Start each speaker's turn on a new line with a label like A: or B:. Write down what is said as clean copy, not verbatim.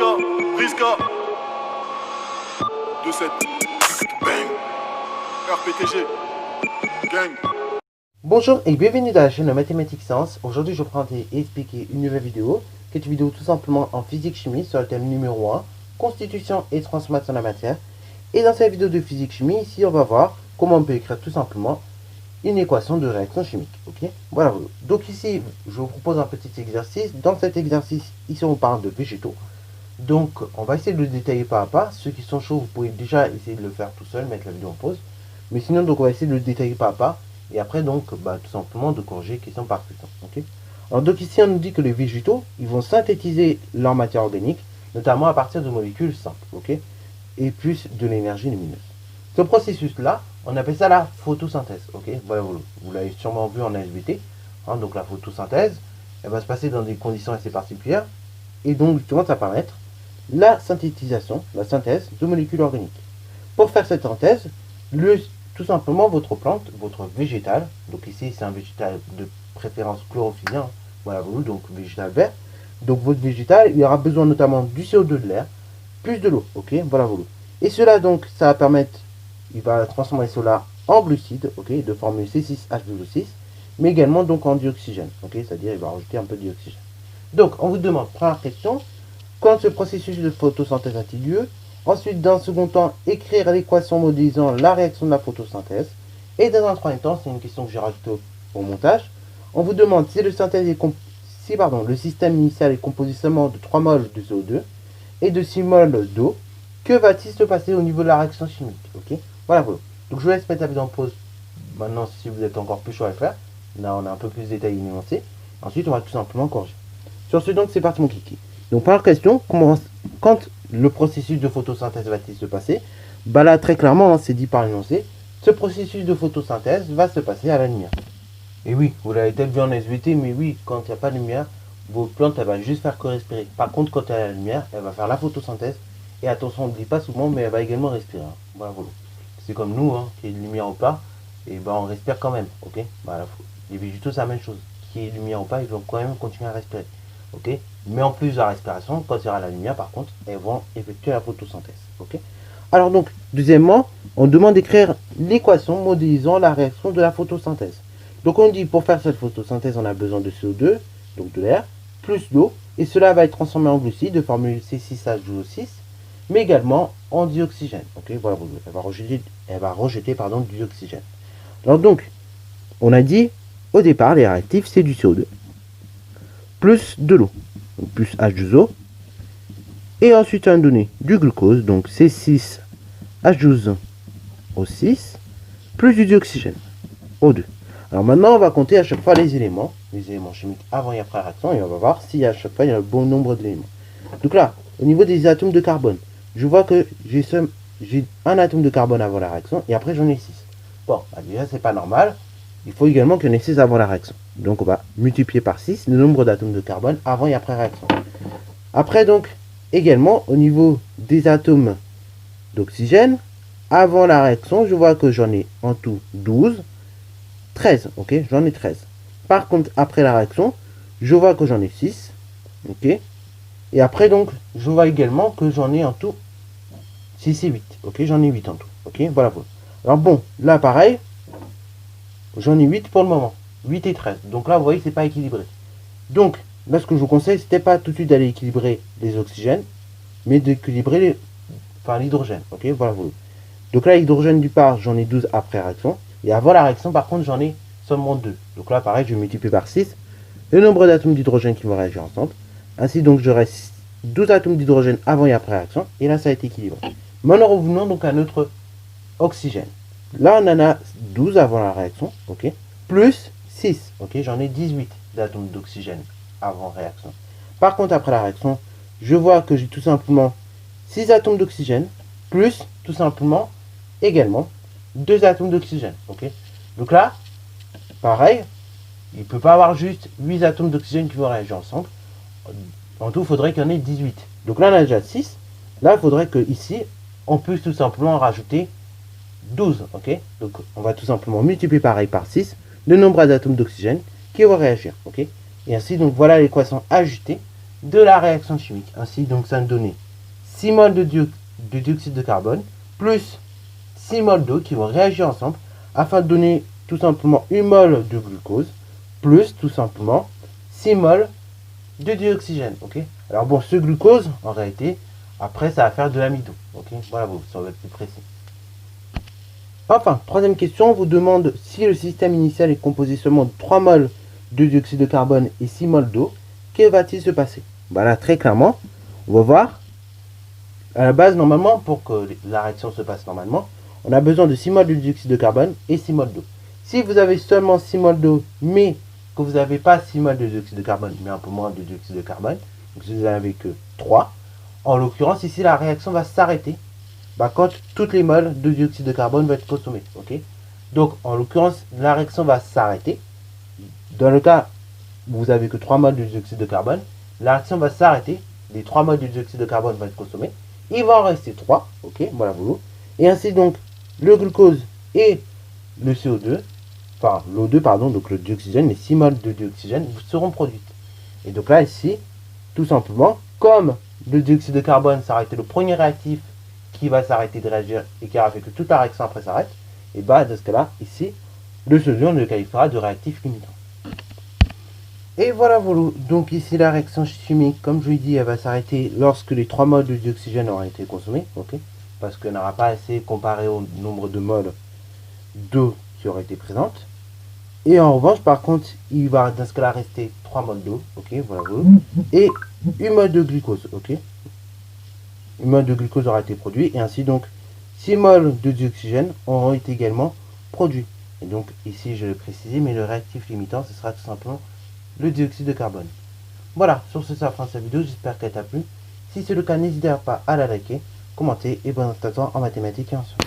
A: Briska, 2-7, bang, RPTG, gang.
B: Bonjour et bienvenue dans la chaîne de Mathématiques Sciences. Aujourd'hui je vais vous expliquer une nouvelle vidéo, qui est une vidéo tout simplement en physique-chimie sur le thème numéro 1, constitution et transformation de la matière. Et dans cette vidéo de physique-chimie, ici on va voir comment on peut écrire tout simplement une équation de réaction chimique. Ok, voilà. Donc ici je vous propose un petit exercice. Dans cet exercice, ici on parle de végétaux. Donc on va essayer de le détailler pas à pas. Ceux qui sont chauds, vous pouvez déjà essayer de le faire tout seul, mettre la vidéo en pause. Mais sinon, donc on va essayer de le détailler pas à pas. Et après, donc, tout simplement de corriger question par question. Okay. Alors, donc ici, on nous dit que les végétaux, ils vont synthétiser leur matière organique, notamment à partir de molécules simples, okay, et plus de l'énergie lumineuse. Ce processus-là, on appelle ça la photosynthèse. Okay. Voilà, vous l'avez sûrement vu en SVT. Hein, donc la photosynthèse, elle va se passer dans des conditions assez particulières. Et donc, justement, ça va permettre la synthétisation, la synthèse de molécules organiques. Pour faire cette synthèse, tout simplement votre plante, votre végétal, donc ici c'est un végétal de préférence chlorophyllien, voilà, donc végétal vert, donc votre végétal, il aura besoin notamment du CO2 de l'air, plus de l'eau, ok, voilà, et cela donc, ça va permettre, il va transformer cela en glucides, ok, de formule C6H12O6, mais également donc en dioxygène, ok, c'est-à-dire il va rajouter un peu de dioxygène. Donc on vous demande, première question, quand ce processus de photosynthèse a-t-il lieu? Ensuite, dans un second temps, écrire l'équation modélisant la réaction de la photosynthèse. Et dans un troisième temps, c'est une question que j'ai rajoutée au montage, on vous demande si le système initial est composé seulement de 3 moles de CO2 et de 6 moles d'eau, que va-t-il se passer au niveau de la réaction chimique? Ok, voilà. Donc je vous laisse mettre la vidéo en pause maintenant si vous êtes encore plus chaud à le faire. Là, on a un peu plus détaillé et nuancé. Ensuite, on va tout simplement corriger. Sur ce, donc, c'est parti mon kiki. Donc, première question, quand le processus de photosynthèse va-t-il se passer? Bah là, très clairement, c'est dit par l'énoncé, ce processus de photosynthèse va se passer à la lumière. Et oui, vous l'avez peut-être vu en SVT, mais oui, quand il n'y a pas de lumière, vos plantes, elle va juste faire que respirer. Par contre, quand elle a la lumière, elle va faire la photosynthèse. Et attention, on ne dit pas souvent, mais elle va également respirer. Hein. Voilà. C'est comme nous, hein, qu'il y ait de lumière ou pas, et ben on respire quand même. Ok, les végétaux, c'est la même chose. Qu'il y ait de lumière ou pas, ils vont quand même continuer à respirer. Ok, mais en plus de la respiration, quand il y aura la lumière, par contre, elles vont effectuer la photosynthèse. Ok. Alors donc, deuxièmement, on demande d'écrire l'équation modélisant la réaction de la photosynthèse. Donc on dit, pour faire cette photosynthèse, on a besoin de CO2, donc de l'air, plus d'eau, et cela va être transformé en glucides de formule C6H12O6, mais également en dioxygène. Ok, voilà, elle va rejeter du dioxygène. Alors donc, on a dit, au départ, les réactifs, c'est du CO2, plus de l'eau, donc plus H2O, et ensuite on a donné du glucose, donc C6H12O6, plus du dioxygène, O2. Alors maintenant on va compter à chaque fois les éléments chimiques avant et après la réaction, et on va voir si à chaque fois il y a le bon nombre d'éléments. Donc là, au niveau des atomes de carbone, je vois que j'ai un atome de carbone avant la réaction, et après j'en ai 6. Bon, déjà c'est pas normal, il faut également qu'il y en ait 6 avant la réaction. Donc on va multiplier par 6 le nombre d'atomes de carbone avant et après réaction. Après donc, également au niveau des atomes d'oxygène, avant la réaction, je vois que j'en ai en tout 12, 13, ok, j'en ai 13. Par contre, après la réaction, je vois que j'en ai 6, ok. Et après donc, je vois également que j'en ai en tout 6 et 8, ok, j'en ai 8 en tout, ok, voilà. Alors bon, là pareil, j'en ai 8 pour le moment. 8 et 13. Donc là, vous voyez, c'est pas équilibré. Donc, là, ce que je vous conseille, c'était pas tout de suite d'aller équilibrer les oxygènes, mais d'équilibrer l'hydrogène. Ok, voilà. Donc là, l'hydrogène du part, j'en ai 12 après réaction. Et avant la réaction, par contre, j'en ai seulement 2. Donc là, pareil, je multiplie par 6 le nombre d'atomes d'hydrogène qui vont réagir ensemble. Ainsi, donc, j'aurai 12 atomes d'hydrogène avant et après réaction. Et là, ça a été équilibré. Maintenant, revenons donc à notre oxygène. Là, on en a 12 avant la réaction, ok, plus 6, ok, j'en ai 18 d'atomes d'oxygène avant réaction. Par contre, après la réaction, je vois que j'ai tout simplement 6 atomes d'oxygène, plus tout simplement également 2 atomes d'oxygène, ok. Donc là, pareil, il ne peut pas avoir juste 8 atomes d'oxygène qui vont réagir ensemble. En tout, il faudrait qu'il y en ait 18. Donc là, on a déjà 6. Là, il faudrait que ici, on puisse tout simplement rajouter 12, ok. Donc on va tout simplement multiplier pareil par 6 le nombre d'atomes d'oxygène qui vont réagir, ok. Et ainsi, donc voilà l'équation ajustée de la réaction chimique. Ainsi, donc, ça nous donnait 6 moles de dioxyde de carbone plus 6 moles d'eau qui vont réagir ensemble afin de donner tout simplement 1 mole de glucose plus tout simplement 6 moles de dioxygène. Ok. Alors bon, ce glucose, en réalité, après, ça va faire de l'amidon. Ok. Voilà, ça va être plus précis. Enfin, troisième question, on vous demande si le système initial est composé seulement de 3 moles de dioxyde de carbone et 6 moles d'eau, que va-t-il se passer? Bah là, très clairement, on va voir, à la base, normalement, pour que la réaction se passe normalement, on a besoin de 6 moles de dioxyde de carbone et 6 moles d'eau. Si vous avez seulement 6 moles d'eau, mais que vous n'avez pas 6 moles de dioxyde de carbone, mais un peu moins de dioxyde de carbone, donc si vous n'avez que 3, en l'occurrence, ici, la réaction va s'arrêter quand toutes les moles de dioxyde de carbone vont être consommées. Okay. Donc, en l'occurrence, la réaction va s'arrêter. Dans le cas où vous n'avez que 3 moles de dioxyde de carbone, la réaction va s'arrêter. Les 3 moles de dioxyde de carbone vont être consommés. Il va en rester 3. Ok, voilà, vous. Et ainsi, donc, le glucose et le CO2, enfin, l'O2, pardon, donc le dioxygène, les 6 moles de dioxygène seront produites. Et donc là, ici, tout simplement, comme le dioxyde de carbone s'arrêtait le premier réactif qui va s'arrêter de réagir et qui aura fait que toute la réaction après s'arrête, et bah dans ce cas-là, ici, le CO2 on le qualifiera de réactif limitant. Et voilà, donc ici la réaction chimique, comme je vous l'ai dit, elle va s'arrêter lorsque les 3 moles de dioxygène auront été consommés, ok, parce qu'elle n'aura pas assez comparé au nombre de moles d'eau qui auraient été présentes. Et en revanche, par contre, il va dans ce cas-là rester 3 moles d'eau, ok, voilà, et 1 mol de glucose, ok. 1 mol de glucose aura été produit, et ainsi donc 6 moles de dioxygène auront été également produits. Et donc ici, je l'ai précisé, mais le réactif limitant, ce sera tout simplement le dioxyde de carbone. Voilà, sur ce, c'est la fin de cette vidéo, j'espère qu'elle t'a plu. Si c'est le cas, n'hésitez pas à la liker, commenter, et bon instant en mathématiques et en sciences.